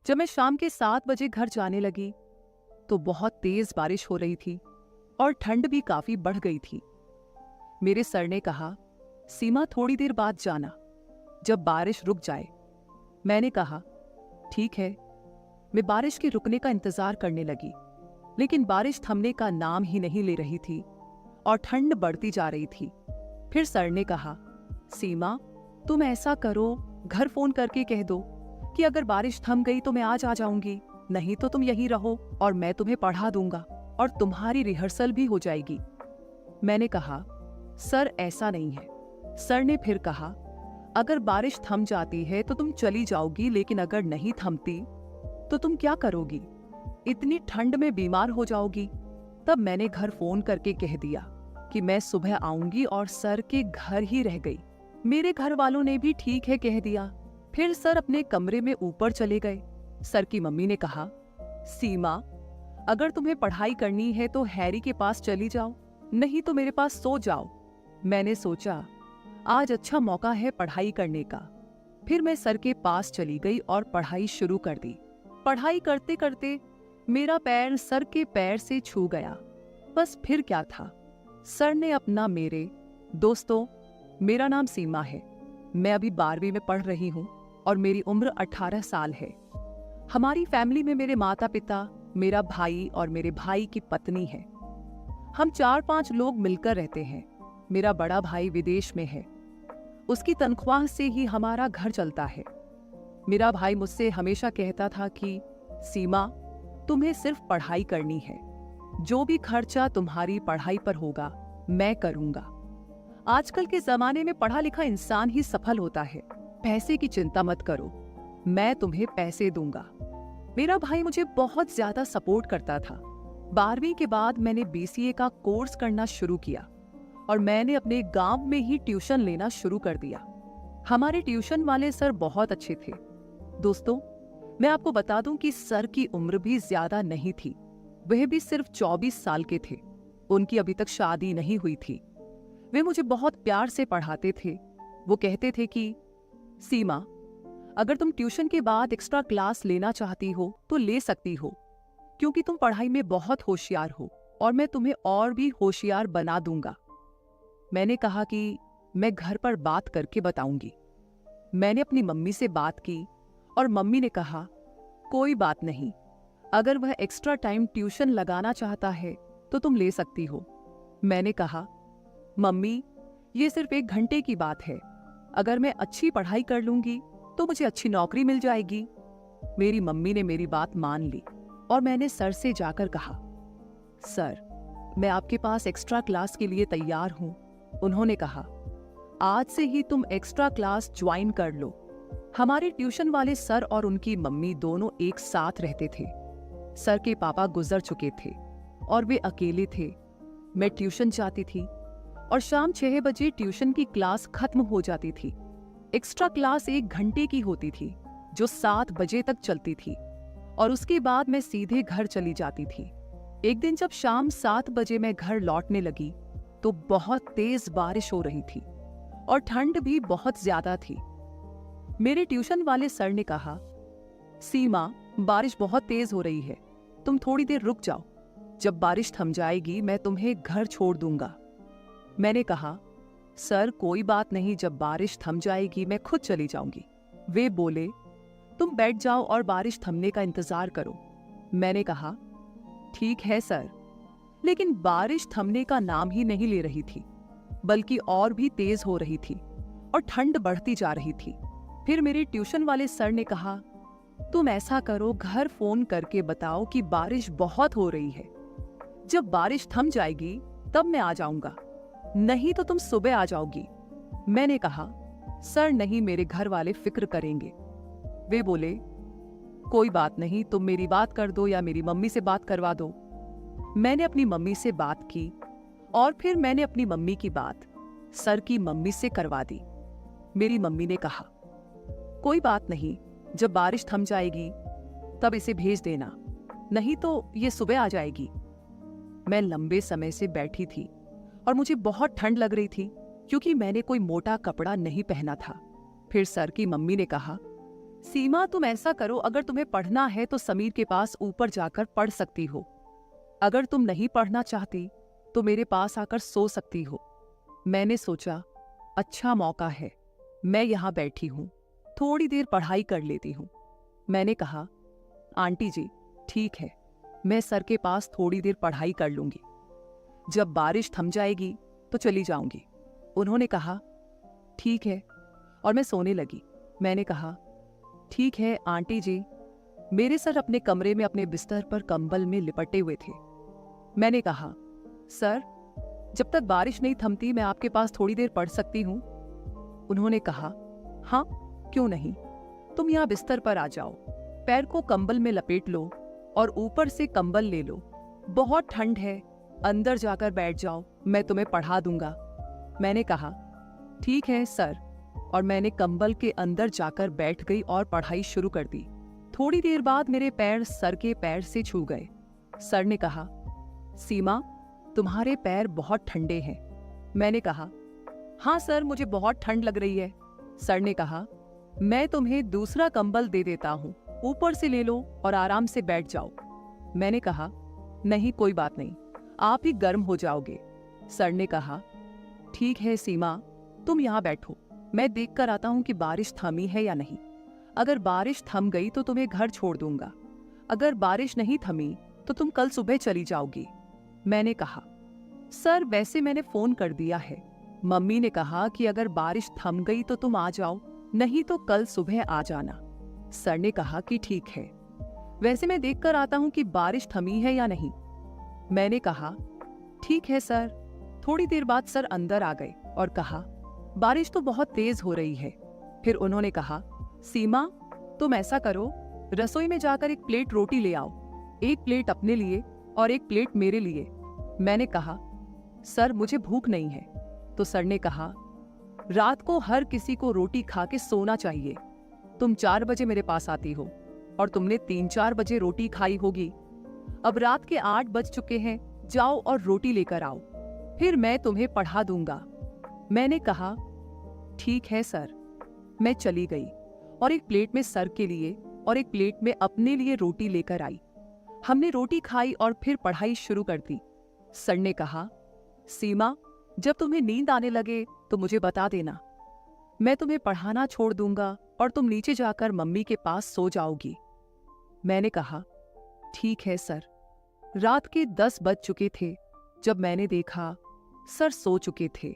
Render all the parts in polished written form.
जब मैं शाम के 7 बजे घर जाने लगी तो बहुत तेज बारिश हो रही थी और ठंड भी काफी बढ़ गई थी। मेरे सर ने कहा, सीमा थोड़ी देर बाद जाना, जब बारिश रुक जाए। मैंने कहा, ठीक है। मैं बारिश के रुकने का इंतजार करने लगी, लेकिन बारिश थमने का नाम ही नहीं ले रही थी और ठंड बढ़ती जा रही थी। फिर सर ने कहा, सीमा तुम ऐसा करो, घर फोन करके कह दो कि अगर बारिश थम गई तो मैं आज आ जाऊंगी, नहीं तो तुम यहीं रहो और मैं तुम्हें पढ़ा दूंगा और तुम्हारी रिहर्सल भी हो जाएगी। मैंने कहा, सर ऐसा नहीं है। सर ने फिर कहा, अगर बारिश थम जाती है तो तुम चली जाओगी, लेकिन अगर नहीं थमती तो तुम क्या करोगी? इतनी ठंड में बीमार हो जाओगी। तब मैंने घर फोन करके कह दिया कि मैं सुबह आऊंगी और सर के घर ही रह गई। मेरे घर वालों ने भी ठीक है कह दिया। फिर सर अपने कमरे में ऊपर चले गए। सर की मम्मी ने कहा, सीमा अगर तुम्हें पढ़ाई करनी है तो हैरी के पास चली जाओ, नहीं तो मेरे पास सो जाओ। मैंने सोचा आज अच्छा मौका है पढ़ाई करने का। फिर मैं सर के पास चली गई और पढ़ाई शुरू कर दी। पढ़ाई करते करते मेरा पैर सर के पैर से छू गया। बस फिर क्या था, सर ने अपना मेरे दोस्तों, मेरा नाम सीमा है, मैं अभी 12वीं में पढ़ रही हूँ और मेरी उम्र 18 साल है। हमारी फैमिली में मेरे माता पिता, मेरा भाई और मेरे भाई की पत्नी है। हम 4-5 लोग मिलकर रहते हैं। मेरा बड़ा भाई विदेश में है, उसकी तनख्वाह से ही हमारा घर चलता है। मेरा भाई मुझसे हमेशा कहता था कि सीमा तुम्हें सिर्फ पढ़ाई करनी है, जो भी खर्चा तुम्हारी पढ़ाई पर होगा मैं करूंगा। आजकल के जमाने में पढ़ा लिखा इंसान ही सफल होता है, पैसे की चिंता मत करो, मैं तुम्हें पैसे दूंगा। मेरा भाई मुझे बहुत ज्यादा सपोर्ट करता था। 12वीं के बाद मैंने BCA का कोर्स करना शुरू किया और मैंने अपने गांव में ही ट्यूशन लेना शुरू कर दिया। हमारे ट्यूशन वाले सर बहुत अच्छे थे। दोस्तों, मैं आपको बता दूं कि सर की उम्र भी ज्यादा नहीं थी, वह भी सिर्फ 24 साल के थे। उनकी अभी तक शादी नहीं हुई थी। वे मुझे बहुत प्यार से पढ़ाते थे। वो कहते थे कि सीमा अगर तुम ट्यूशन के बाद एक्स्ट्रा क्लास लेना चाहती हो तो ले सकती हो, क्योंकि तुम पढ़ाई में बहुत होशियार हो और मैं तुम्हें और भी होशियार बना दूंगा। मैंने कहा कि मैं घर पर बात करके बताऊंगी। मैंने अपनी मम्मी से बात की और मम्मी ने कहा, कोई बात नहीं, अगर वह एक्स्ट्रा टाइम ट्यूशन लगाना चाहता है तो तुम ले सकती हो। मैंने कहा, मम्मी ये सिर्फ 1 घंटे की बात है, अगर मैं अच्छी पढ़ाई कर लूंगी तो मुझे अच्छी नौकरी मिल जाएगी। मेरी मम्मी ने मेरी बात मान ली और मैंने सर से जाकर कहा, सर मैं आपके पास एक्स्ट्रा क्लास के लिए तैयार हूं। उन्होंने कहा, आज से ही तुम एक्स्ट्रा क्लास ज्वाइन कर लो। हमारे ट्यूशन वाले सर और उनकी मम्मी दोनों एक साथ रहते थे। सर के पापा गुजर चुके थे और वे अकेले थे। मैं ट्यूशन जाती थी और शाम 6 बजे ट्यूशन की क्लास खत्म हो जाती थी। एक्स्ट्रा क्लास 1 घंटे की होती थी जो 7 बजे तक चलती थी और उसके बाद मैं सीधे घर चली जाती थी। एक दिन जब शाम 7 बजे मैं घर लौटने लगी तो बहुत तेज बारिश हो रही थी और ठंड भी बहुत ज्यादा थी। मेरे ट्यूशन वाले सर ने कहा, सीमा बारिश बहुत तेज हो रही है, तुम थोड़ी देर रुक जाओ, जब बारिश थम जाएगी मैं तुम्हें घर छोड़ दूंगा। मैंने कहा, सर कोई बात नहीं, जब बारिश थम जाएगी मैं खुद चली जाऊंगी। वे बोले, तुम बैठ जाओ और बारिश थमने का इंतजार करो। मैंने कहा, ठीक है सर। लेकिन बारिश थमने का नाम ही नहीं ले रही थी, बल्कि और भी तेज हो रही थी और ठंड बढ़ती जा रही थी। फिर मेरे ट्यूशन वाले सर ने कहा, तुम ऐसा करो, घर फोन करके बताओ कि बारिश बहुत हो रही है, जब बारिश थम जाएगी तब मैं आ जाऊंगा, नहीं तो तुम सुबह आ जाओगी। मैंने कहा, सर नहीं, मेरे घर वाले फिक्र करेंगे। वे बोले, कोई बात नहीं, तुम मेरी बात कर दो या मेरी मम्मी से बात करवा दो। मैंने अपनी मम्मी से बात की और फिर मैंने अपनी मम्मी की बात सर की मम्मी से करवा दी। मेरी मम्मी ने कहा, कोई बात नहीं, जब बारिश थम जाएगी तब इसे भेज देना, नहीं तो ये सुबह आ जाएगी। मैं लंबे समय से बैठी थी और मुझे बहुत ठंड लग रही थी क्योंकि मैंने कोई मोटा कपड़ा नहीं पहना था। फिर सर की मम्मी ने कहा, सीमा, तुम ऐसा करो, अगर तुम्हें पढ़ना है तो समीर के पास ऊपर जाकर पढ़ सकती हो। अगर तुम नहीं पढ़ना चाहती तो मेरे पास आकर सो सकती हो। मैंने सोचा, अच्छा मौका है, मैं यहाँ बैठी हूँ, थोड़ी देर पढ़ाई कर लेती हूँ। मैंने कहा, आंटी जी ठीक है, मैं सर के पास थोड़ी देर पढ़ाई कर लूंगी, जब बारिश थम जाएगी तो चली जाऊंगी। उन्होंने कहा, ठीक है, और मैं सोने लगी। मैंने कहा, ठीक है आंटी जी। मेरे सर अपने कमरे में अपने बिस्तर पर कंबल में लिपटे हुए थे। मैंने कहा, सर जब तक बारिश नहीं थमती मैं आपके पास थोड़ी देर पढ़ सकती हूँ। उन्होंने कहा, हाँ क्यों नहीं, तुम यहाँ बिस्तर पर आ जाओ, पैर को कंबल में लपेट लो और ऊपर से कंबल ले लो, बहुत ठंड है, अंदर जाकर बैठ जाओ, मैं तुम्हें पढ़ा दूंगा। मैंने कहा, ठीक है सर, और मैंने कंबल के अंदर जाकर बैठ गई और पढ़ाई शुरू कर दी। थोड़ी देर बाद मेरे पैर सर के पैर से छू गए। सर ने कहा, सीमा तुम्हारे पैर बहुत ठंडे हैं। मैंने कहा, हाँ सर मुझे बहुत ठंड लग रही है। सर ने कहा, मैं तुम्हें दूसरा कंबल दे देता हूँ, ऊपर से ले लो और आराम से बैठ जाओ। मैंने कहा, नहीं कोई बात नहीं, आप ही गर्म हो जाओगे। सर ने कहा, ठीक है सीमा, तुम यहाँ बैठो, मैं देख कर आता हूँ कि बारिश थमी है या नहीं। अगर बारिश थम गई तो तुम्हें घर छोड़ दूंगा, अगर बारिश नहीं थमी तो तुम कल सुबह चली जाओगी। मैंने कहा, सर वैसे मैंने फोन कर दिया है, मम्मी ने कहा कि अगर बारिश थम गई तो तुम आ जाओ, नहीं तो कल सुबह आ जाना। सर ने कहा कि ठीक है, वैसे मैं देख कर आता हूँ कि बारिश थमी है या नहीं। मैंने कहा, ठीक है सर। थोड़ी देर बाद सर अंदर आ गए और कहा, बारिश तो बहुत तेज हो रही है। फिर उन्होंने कहा, सीमा तुम ऐसा करो, रसोई में जाकर एक प्लेट रोटी ले आओ, एक प्लेट अपने लिए और एक प्लेट मेरे लिए। मैंने कहा, सर मुझे भूख नहीं है। तो सर ने कहा, रात को हर किसी को रोटी खा के सोना चाहिए। तुम 4 बजे मेरे पास आती हो और तुमने 3-4 बजे रोटी खाई होगी। अब रात के 8 बज चुके हैं, जाओ और रोटी लेकर आओ, फिर मैं तुम्हें पढ़ा दूंगा। मैंने कहा, ठीक है सर। मैं चली गई और एक प्लेट में सर के लिए और एक प्लेट में अपने लिए रोटी लेकर आई। हमने रोटी खाई और फिर पढ़ाई शुरू कर दी। सर ने कहा, सीमा जब तुम्हें नींद आने लगे तो मुझे बता देना, मैं तुम्हें पढ़ाना छोड़ दूंगा और तुम नीचे जाकर मम्मी के पास सो जाओगी। मैंने कहा, ठीक है सर। रात के 10 बज चुके थे जब मैंने देखा सर सो चुके थे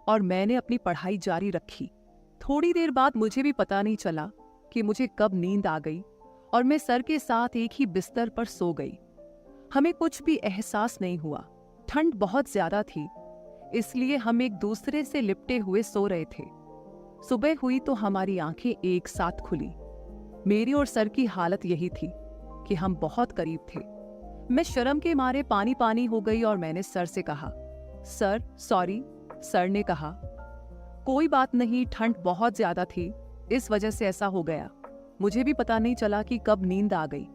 और मैंने अपनी पढ़ाई जारी रखी। थोड़ी देर बाद मुझे भी पता नहीं चला कि मुझे कब नींद आ गई और मैं सर के साथ एक ही बिस्तर पर सो गई। हमें कुछ भी एहसास नहीं हुआ। ठंड बहुत ज्यादा थी, इसलिए हम एक दूसरे से लिपटे हुए सो रहे थे। सुबह हुई तो हमारी आंखें एक साथ खुली। मेरी और सर की हालत यही थी कि हम बहुत करीब थे। मैं शर्म के मारे पानी पानी हो गई और मैंने सर से कहा, सर सॉरी। सर ने कहा, कोई बात नहीं, ठंड बहुत ज्यादा थी, इस वजह से ऐसा हो गया, मुझे भी पता नहीं चला कि कब नींद आ गई।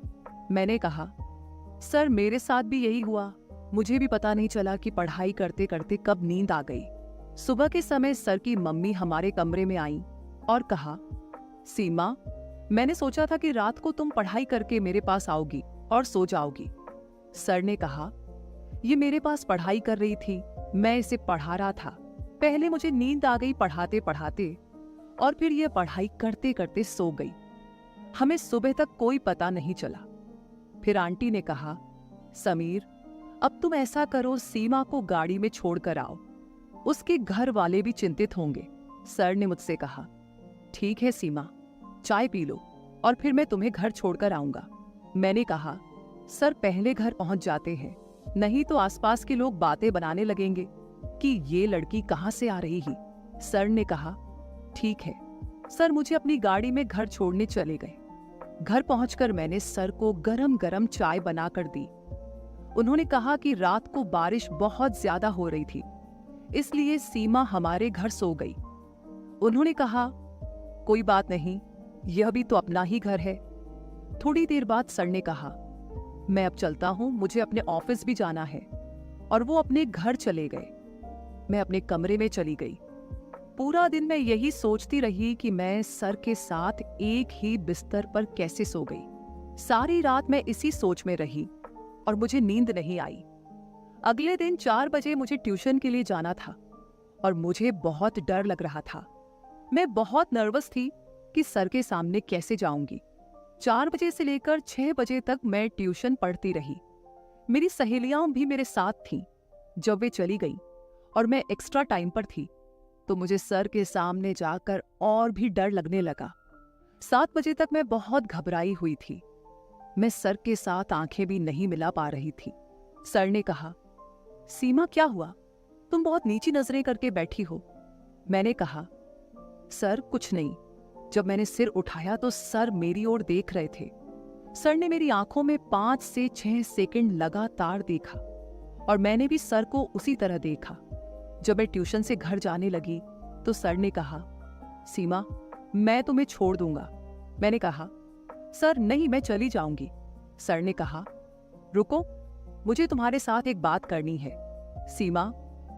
मैंने कहा, सर मेरे साथ भी यही हुआ, मुझे भी पता नहीं चला कि पढ़ाई करते करते कब नींद आ गई। सुबह के समय सर की मम्मी हमारे कमरे में आई और कहा, सीमा मैंने सोचा था कि रात को तुम पढ़ाई करके मेरे पास आओगी और सो जाओगी। सर ने कहा, ये मेरे पास पढ़ाई कर रही थी, मैं इसे पढ़ा रहा था। पहले मुझे नींद आ गई पढ़ाते पढ़ाते और फिर यह पढ़ाई करते करते सो गई। हमें सुबह तक कोई पता नहीं चला। फिर आंटी ने कहा, समीर अब तुम ऐसा करो, सीमा को गाड़ी में छोड़कर आओ, उसके घर वाले भी चिंतित होंगे। सर ने मुझसे कहा, ठीक है सीमा, चाय पी लो और फिर मैं तुम्हें घर छोड़कर आऊंगा। मैंने कहा, सर पहले घर पहुंच जाते हैं, नहीं तो आसपास के लोग बातें बनाने लगेंगे कि ये लड़की कहां से आ रही है। सर ने कहा, ठीक है। सर मुझे अपनी गाड़ी में घर छोड़ने चले गए। घर पहुंचकर मैंने सर को गरम गरम चाय बनाकर दी। उन्होंने कहा कि रात को बारिश बहुत ज्यादा हो रही थी, इसलिए सीमा हमारे घर सो गई। उन्होंने कहा, कोई बात नहीं, यह भी तो अपना ही घर है। थोड़ी देर बाद सर ने कहा, मैं अब चलता हूं, मुझे अपने ऑफिस भी जाना है, और वो अपने घर चले गए। मैं अपने कमरे में चली गई। पूरा दिन मैं यही सोचती रही कि मैं सर के साथ एक ही बिस्तर पर कैसे सो गई। सारी रात मैं इसी सोच में रही और मुझे नींद नहीं आई। अगले दिन 4 बजे मुझे ट्यूशन के लिए जाना था और मुझे बहुत डर लग रहा था। मैं बहुत नर्वस थी कि सर के सामने कैसे जाऊंगी। 4 बजे से लेकर 6 बजे तक मैं ट्यूशन पढ़ती रही। मेरी सहेलियां भी मेरे साथ थीं। जब वे चली गई और मैं एक्स्ट्रा टाइम पर थी तो मुझे सर के सामने जाकर और भी डर लगने लगा। 7 बजे तक मैं बहुत घबराई हुई थी। मैं सर के साथ आंखें भी नहीं मिला पा रही थी। सर ने कहा, सीमा क्या हुआ? तुम बहुत नीची नजरें करके बैठी हो। मैंने कहा, सर कुछ नहीं। जब मैंने सिर उठाया तो सर मेरी ओर देख रहे थे। सर ने मेरी आंखों में 5 से 6 सेकंड लगातार देखा और मैंने भी सर को उसी तरह देखा। जब मैं ट्यूशन से घर जाने लगी तो सर ने कहा, सीमा मैं तुम्हें छोड़ दूंगा। मैंने कहा, सर नहीं, मैं चली जाऊंगी। सर ने कहा, रुको, मुझे तुम्हारे साथ एक बात करनी है। सीमा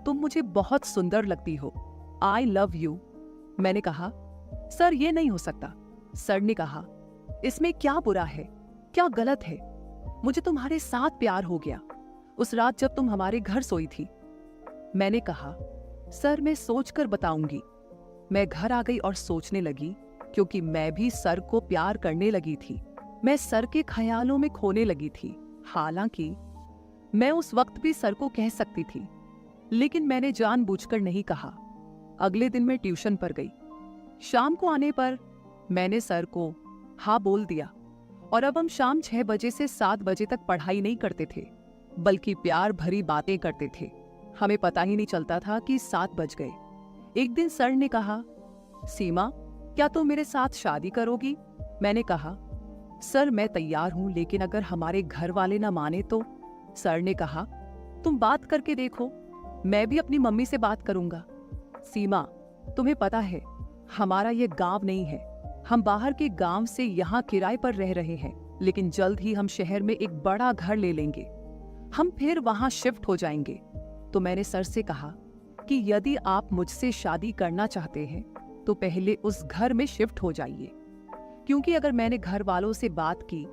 तुम मुझे बहुत सुंदर लगती हो। I love you. मैंने कहा, सर ये नहीं हो सकता। सर ने कहा, इसमें क्या बुरा है, क्या गलत है? मुझे तुम्हारे साथ प्यार हो गया उस रात जब तुम हमारे घर सोई थी। मैंने कहा, सर मैं सोचकर बताऊंगी। मैं घर आ गई और सोचने लगी क्योंकि मैं भी सर को प्यार करने लगी थी। मैं सर के ख्यालों में खोने लगी थी। हालांकि मैं उस वक्त भी सर को कह सकती थी, लेकिन मैंने जानबूझकर नहीं कहा। अगले दिन मैं ट्यूशन पर गई। शाम को आने पर मैंने सर को हाँ बोल दिया और अब हम शाम 6 बजे से 7 बजे तक पढ़ाई नहीं करते थे, बल्कि प्यार भरी बातें करते थे। हमें पता ही नहीं चलता था कि 7 बज गए। एक दिन सर ने कहा, सीमा क्या तुम मेरे साथ शादी करोगी? मैंने कहा, सर मैं तैयार हूं, लेकिन अगर हमारे घर वाले ना माने तो? सर ने कहा, तुम बात करके देखो, मैं भी अपनी मम्मी से बात करूंगा। सीमा तुम्हें पता है हमारा ये गांव नहीं है। हम बाहर के गांव से यहाँ किराए पर रह रहे हैं, लेकिन जल्द ही हम शहर में एक बड़ा घर ले लेंगे। हम फिर वहां शिफ्ट हो जाएंगे। तो मैंने सर से कहा कि यदि आप मुझसे शादी करना चाहते हैं तो पहले उस घर में शिफ्ट हो जाइए, क्योंकि अगर मैंने घर वालों से बात की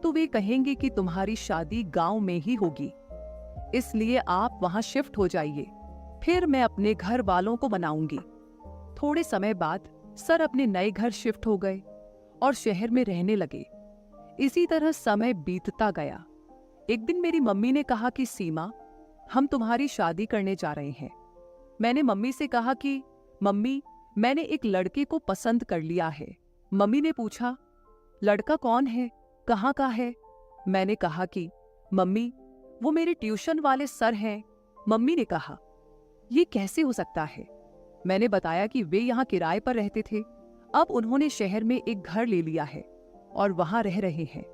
तो वे कहेंगे कि तुम्हारी शादी गांव में ही होगी, इसलिए आप वहां शिफ्ट हो जाइए, फिर मैं अपने घर वालों को मनाऊंगी। थोड़े समय बाद सर अपने नए घर शिफ्ट हो गए और शहर में रहने लगे। इसी तरह समय बीतता गया। एक दिन मेरी मम्मी ने कहा कि सीमा हम तुम्हारी शादी करने जा रहे हैं। मैंने मम्मी से कहा कि मम्मी मैंने एक लड़के को पसंद कर लिया है। मम्मी ने पूछा, लड़का कौन है, कहाँ का है? मैंने कहा कि मम्मी वो मेरे ट्यूशन वाले सर हैं। मम्मी ने कहा, ये कैसे हो सकता है? मैंने बताया कि वे यहाँ किराए पर रहते थे, अब उन्होंने शहर में एक घर ले लिया है और वहां रह रहे हैं।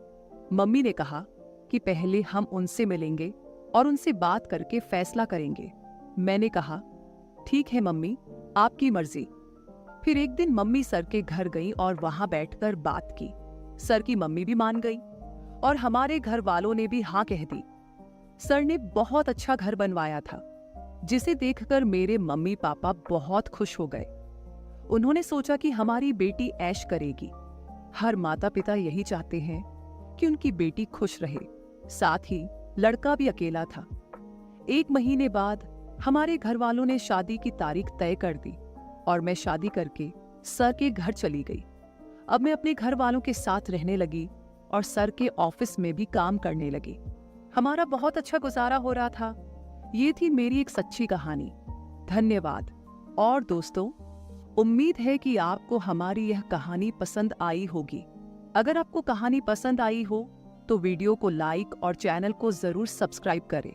मम्मी ने कहा कि पहले हम उनसे मिलेंगे और उनसे बात करके फैसला करेंगे। मैंने कहा, ठीक है मम्मी, आपकी मर्जी। फिर एक दिन मम्मी सर के घर गई और वहां बैठकर बात की। सर की मम्मी भी मान गई और हमारे घर वालों ने भी हाँ कह दी। सर ने बहुत अच्छा घर बनवाया था, जिसे देखकर मेरे मम्मी पापा बहुत खुश हो गए। उन्होंने सोचा कि हमारी बेटी ऐश करेगी। हर माता पिता यही चाहते हैं कि उनकी बेटी खुश रहे। साथ ही लड़का भी अकेला था। 1 महीने बाद हमारे घर वालों ने शादी की तारीख तय कर दी और मैं शादी करके सर के घर चली गई। अब मैं अपने घर वालों के साथ रहने लगी और सर के ऑफिस में भी काम करने लगी। हमारा बहुत अच्छा गुजारा हो रहा था। ये थी मेरी एक सच्ची कहानी। धन्यवाद। और दोस्तों, उम्मीद है कि आपको हमारी यह कहानी पसंद आई होगी। अगर आपको कहानी पसंद आई हो तो वीडियो को लाइक और चैनल को जरूर सब्सक्राइब करें।